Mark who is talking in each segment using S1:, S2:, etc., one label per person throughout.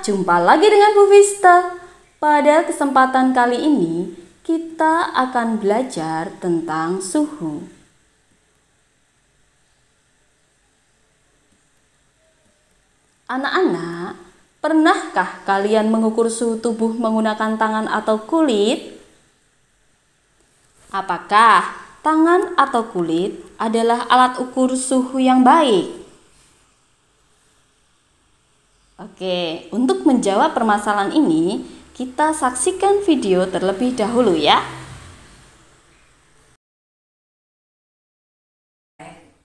S1: jumpa lagi dengan Bu Vista. Pada kesempatan kali ini, kita akan belajar tentang suhu. Anak-anak, pernahkah kalian mengukur suhu tubuh menggunakan tangan atau kulit? Apakah tangan atau kulit adalah alat ukur suhu yang baik? Oke, untuk menjawab permasalahan ini, kita saksikan video terlebih dahulu ya.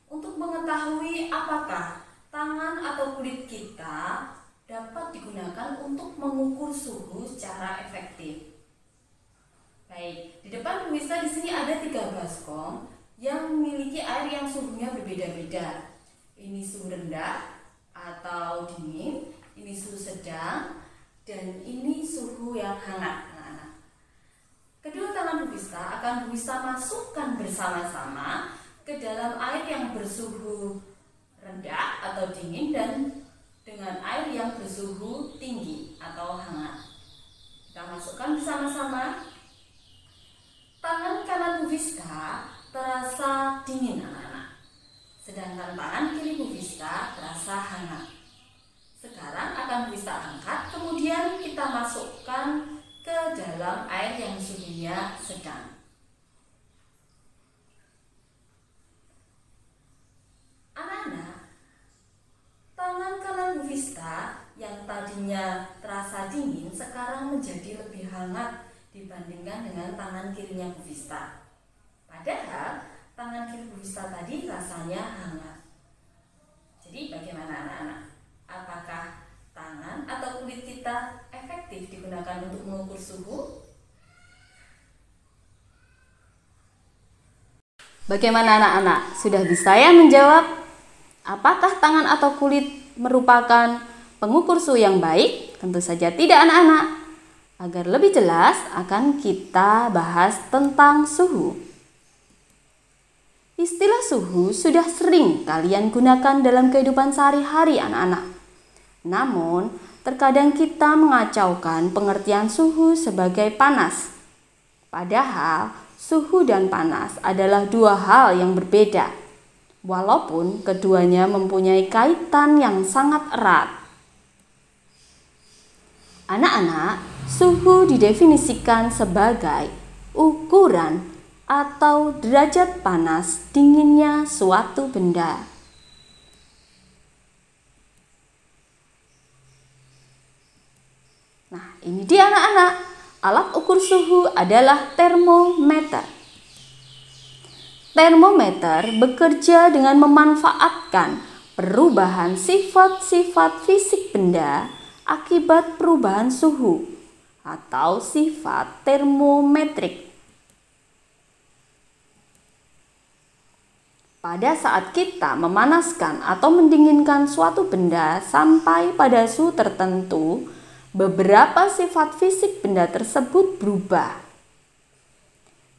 S1: Untuk mengetahui apakah tangan atau kulit kita dapat digunakan untuk mengukur suhu secara efektif. Baik, di depan Bu Vista di sini ada 3 baskom yang memiliki air yang suhunya berbeda-beda. Ini suhu rendah atau dingin, ini suhu sedang, dan ini suhu yang hangat. Kedua tangan Bu Vista akan Bu Vista masukkan bersama-sama ke dalam air yang bersuhu rendah atau dingin dan dengan air yang bersuhu tinggi atau hangat. Kita masukkan bersama-sama. Tangan kanan Bu Vista terasa dingin anak-anak, sedangkan tangan kiri Bu Vista terasa hangat. Sekarang akan Bu Vista angkat, kemudian kita masukkan ke dalam air yang suhunya sedang. Anak-anak, tangan kanan Bu Vista yang tadinya terasa dingin sekarang menjadi lebih hangat dibandingkan dengan tangan kirinya Bu Vista. Padahal tangan kiri Bu Vista tadi rasanya hangat. Jadi bagaimana anak-anak? Apakah tangan atau kulit kita efektif digunakan untuk mengukur suhu? Bagaimana anak-anak? Sudah bisa ya menjawab? Apakah tangan atau kulit merupakan pengukur suhu yang baik? Tentu saja tidak anak-anak. Agar lebih jelas akan kita bahas tentang suhu. Istilah suhu sudah sering kalian gunakan dalam kehidupan sehari-hari anak-anak. Namun, terkadang kita mengacaukan pengertian suhu sebagai panas. Padahal, suhu dan panas adalah dua hal yang berbeda. Walaupun keduanya mempunyai kaitan yang sangat erat. Anak-anak, suhu didefinisikan sebagai ukuran atau derajat panas dinginnya suatu benda. Nah, ini dia anak-anak. Alat ukur suhu adalah termometer. Termometer bekerja dengan memanfaatkan perubahan sifat-sifat fisik benda akibat perubahan suhu atau sifat termometrik. Pada saat kita memanaskan atau mendinginkan suatu benda sampai pada suhu tertentu, beberapa sifat fisik benda tersebut berubah.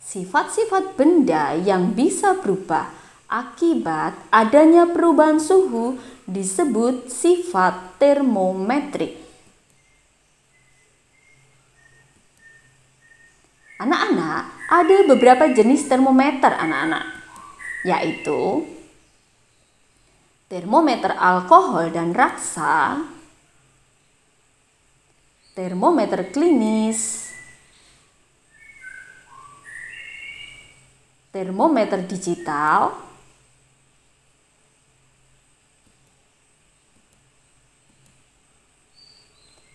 S1: Sifat-sifat benda yang bisa berubah akibat adanya perubahan suhu disebut sifat termometrik. Anak-anak, ada beberapa jenis termometer anak-anak, yaitu termometer alkohol dan raksa, termometer klinis, termometer digital,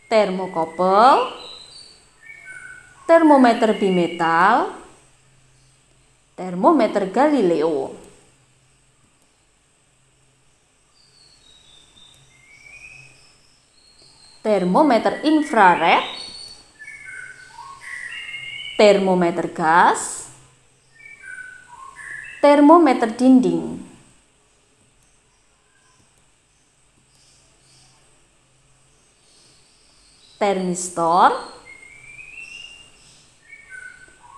S1: termokopel, termometer bimetal, termometer Galileo. Termometer infrared, termometer gas, termometer dinding. Termistor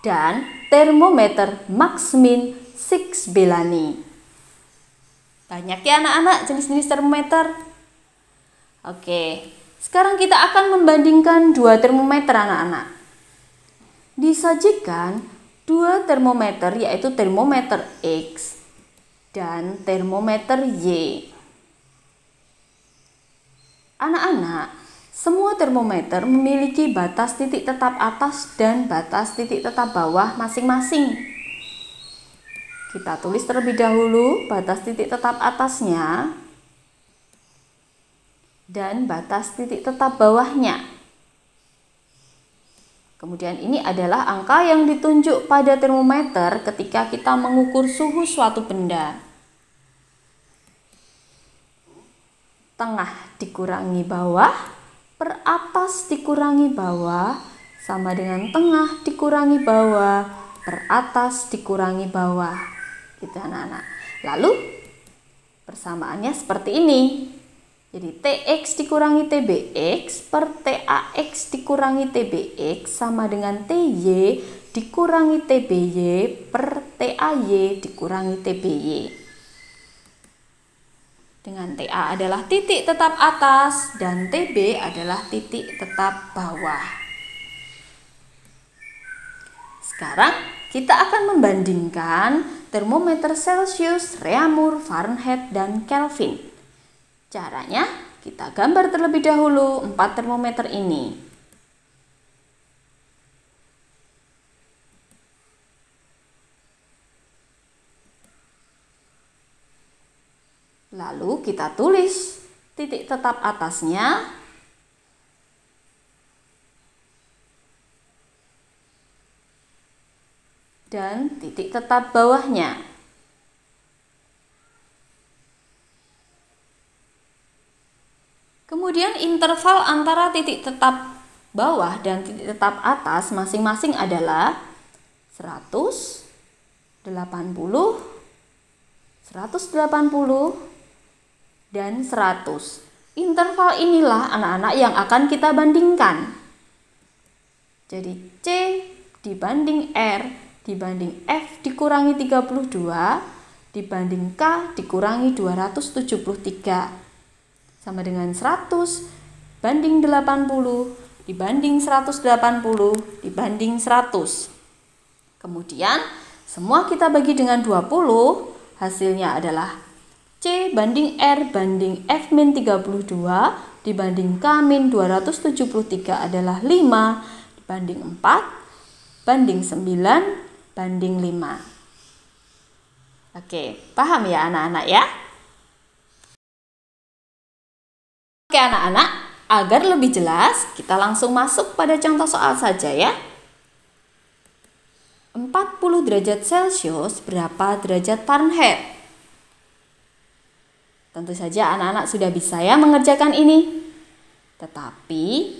S1: dan termometer Maxmin 6 Bellani. Banyak ya anak-anak jenis-jenis termometer. Oke, Sekarang kita akan membandingkan dua termometer anak-anak. Disajikan dua termometer yaitu termometer X dan termometer Y. Anak-anak, semua termometer memiliki batas titik tetap atas dan batas titik tetap bawah masing-masing. Kita tulis terlebih dahulu batas titik tetap atasnya dan batas titik tetap bawahnya. Kemudian ini adalah angka yang ditunjuk pada termometer ketika kita mengukur suhu suatu benda. Tengah dikurangi bawah, per atas dikurangi bawah, sama dengan tengah dikurangi bawah, per atas dikurangi bawah. Gitu anak-anak. Lalu persamaannya seperti ini. Jadi TX dikurangi TBX per TAX dikurangi TBX sama dengan TY dikurangi TBY per TAY dikurangi TBY. Dengan TA adalah titik tetap atas dan TB adalah titik tetap bawah. Sekarang kita akan membandingkan termometer Celsius, Reaumur, Fahrenheit, dan Kelvin. Caranya, kita gambar terlebih dahulu 4 termometer ini. Lalu kita tulis titik tetap atasnya dan titik tetap bawahnya. Kemudian interval antara titik tetap bawah dan titik tetap atas masing-masing adalah 100, 80, 180, dan 100. Interval inilah anak-anak yang akan kita bandingkan. Jadi C dibanding R dibanding F dikurangi 32 dibanding K dikurangi 273 sama dengan 100 banding 80 dibanding 180 dibanding 100. Kemudian semua kita bagi dengan 20, hasilnya adalah C banding R banding F min 32 dibanding K min 273 adalah 5 dibanding 4 banding 9 banding 5. Oke, paham ya anak-anak ya? Oke anak-anak, agar lebih jelas kita langsung masuk pada contoh soal saja ya. 40 derajat Celcius berapa derajat Fahrenheit? Tentu saja anak-anak sudah bisa ya mengerjakan ini. Tetapi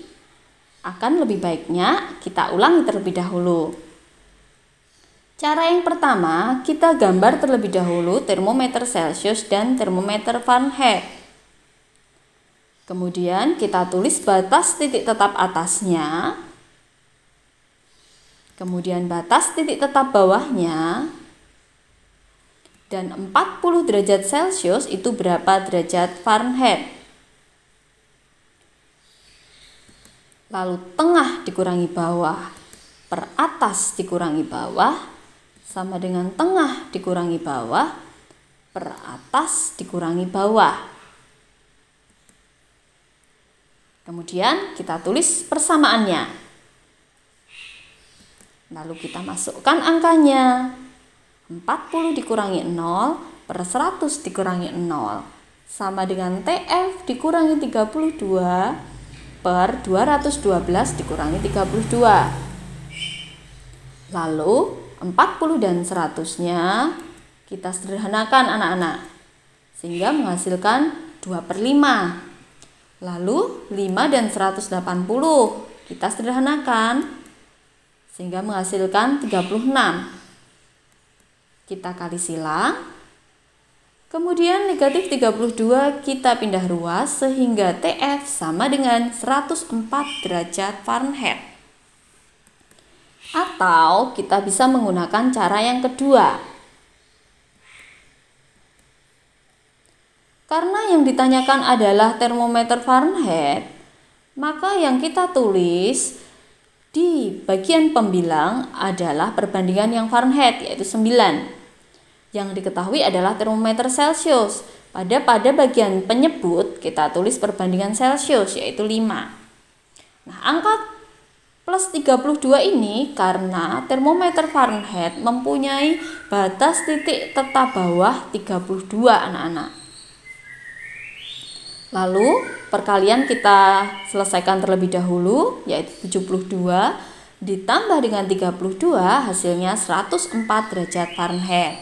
S1: akan lebih baiknya kita ulangi terlebih dahulu. Cara yang pertama, kita gambar terlebih dahulu termometer Celcius dan termometer Fahrenheit. Kemudian kita tulis batas titik tetap atasnya, kemudian batas titik tetap bawahnya, dan 40 derajat Celcius itu berapa derajat Fahrenheit. Lalu tengah dikurangi bawah, per atas dikurangi bawah, sama dengan tengah dikurangi bawah, per atas dikurangi bawah. Kemudian kita tulis persamaannya. Lalu kita masukkan angkanya. 40 dikurangi 0 per 100 dikurangi 0 sama dengan TF dikurangi 32 per 212 dikurangi 32. Lalu 40 dan 100-nya kita sederhanakan anak-anak sehingga menghasilkan 2/5. Lalu 5 dan 180 kita sederhanakan sehingga menghasilkan 36. Kita kali silang. Kemudian negatif 32 kita pindah ruas sehingga TF sama dengan 104 derajat Fahrenheit. Atau kita bisa menggunakan cara yang kedua. Karena yang ditanyakan adalah termometer Fahrenheit, Maka yang kita tulis di bagian pembilang adalah perbandingan yang Fahrenheit, yaitu 9. Yang diketahui adalah termometer Celcius. Pada bagian penyebut kita tulis perbandingan Celcius, yaitu 5. Nah, angka plus 32 ini karena termometer Fahrenheit mempunyai batas titik tetap bawah 32, anak-anak. Lalu perkalian kita selesaikan terlebih dahulu, yaitu 72 ditambah dengan 32 hasilnya 104 derajat Fahrenheit.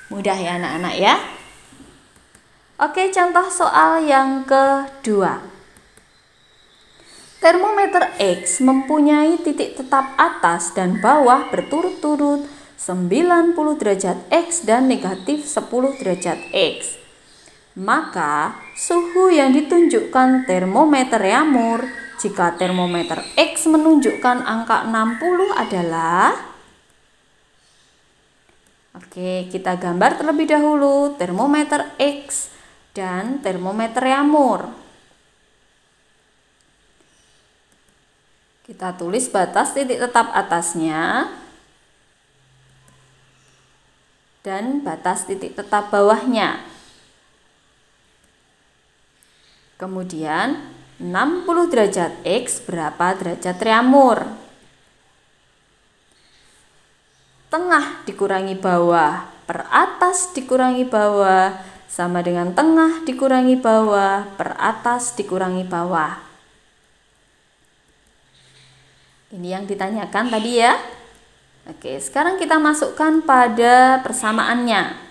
S1: Mudah ya anak-anak ya. Oke, contoh soal yang kedua. Termometer X mempunyai titik tetap atas dan bawah berturut-turut 90 derajat X dan negatif 10 derajat X. Maka suhu yang ditunjukkan termometer Reaumur jika termometer X menunjukkan angka 60 adalah, oke, kita gambar terlebih dahulu termometer X dan termometer Reaumur. Kita tulis batas titik tetap atasnya dan batas titik tetap bawahnya. Kemudian 60 derajat X berapa derajat Reaumur? Tengah dikurangi bawah per atas dikurangi bawah sama dengan tengah dikurangi bawah per atas dikurangi bawah. Ini yang ditanyakan tadi ya. Oke, sekarang kita masukkan pada persamaannya.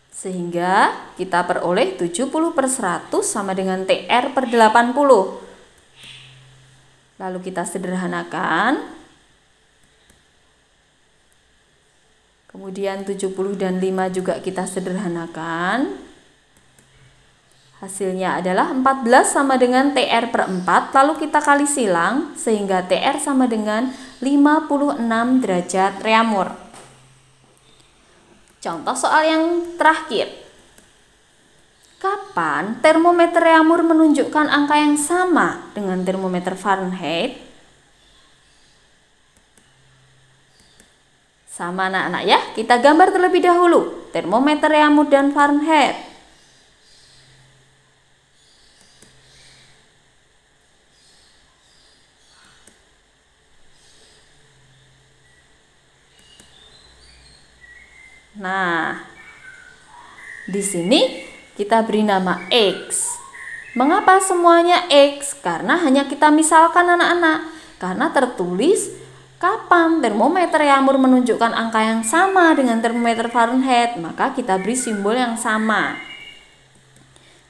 S1: Sehingga kita peroleh 70/100 sama dengan TR per 80. Lalu kita sederhanakan. Kemudian 70 dan 5 juga kita sederhanakan. Hasilnya adalah 14 sama dengan TR per 4. Lalu kita kali silang sehingga TR sama dengan 56 derajat Reaumur. Contoh soal yang terakhir. Kapan termometer Reaumur menunjukkan angka yang sama dengan termometer Fahrenheit? Sama anak-anak ya, kita gambar terlebih dahulu termometer Reaumur dan Fahrenheit. Nah, di sini kita beri nama X. Mengapa semuanya X? Karena hanya kita misalkan anak-anak. Karena tertulis kapan termometer Reaumur menunjukkan angka yang sama dengan termometer Fahrenheit, maka kita beri simbol yang sama.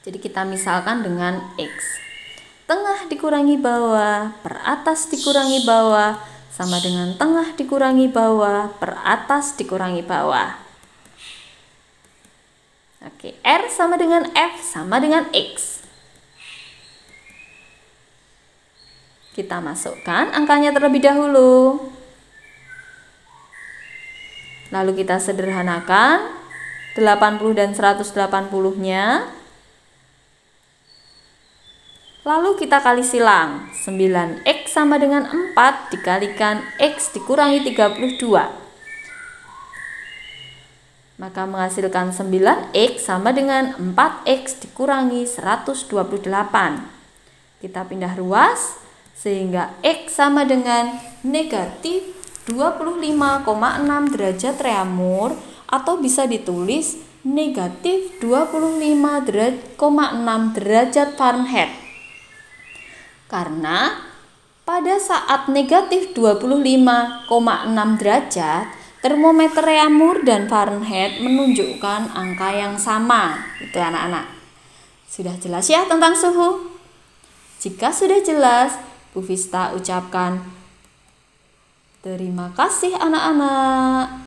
S1: Jadi kita misalkan dengan X. Tengah dikurangi bawah per atas dikurangi bawah sama dengan tengah dikurangi bawah per atas dikurangi bawah. Oke, R sama dengan F sama dengan X. Kita masukkan angkanya terlebih dahulu. Lalu kita sederhanakan 80 dan 180-nya. Lalu kita kali silang. 9X sama dengan 4 dikalikan X dikurangi 32. Maka menghasilkan 9X sama dengan 4X dikurangi 128. Kita pindah ruas sehingga X sama dengan negatif 25,6 derajat Reaumur atau bisa ditulis negatif 25,6 derajat Fahrenheit. Karena pada saat negatif 25,6 derajat termometer Reaumur dan Fahrenheit menunjukkan angka yang sama. Itu anak-anak. Sudah jelas ya tentang suhu? Jika sudah jelas, Bu Vista ucapkan terima kasih anak-anak.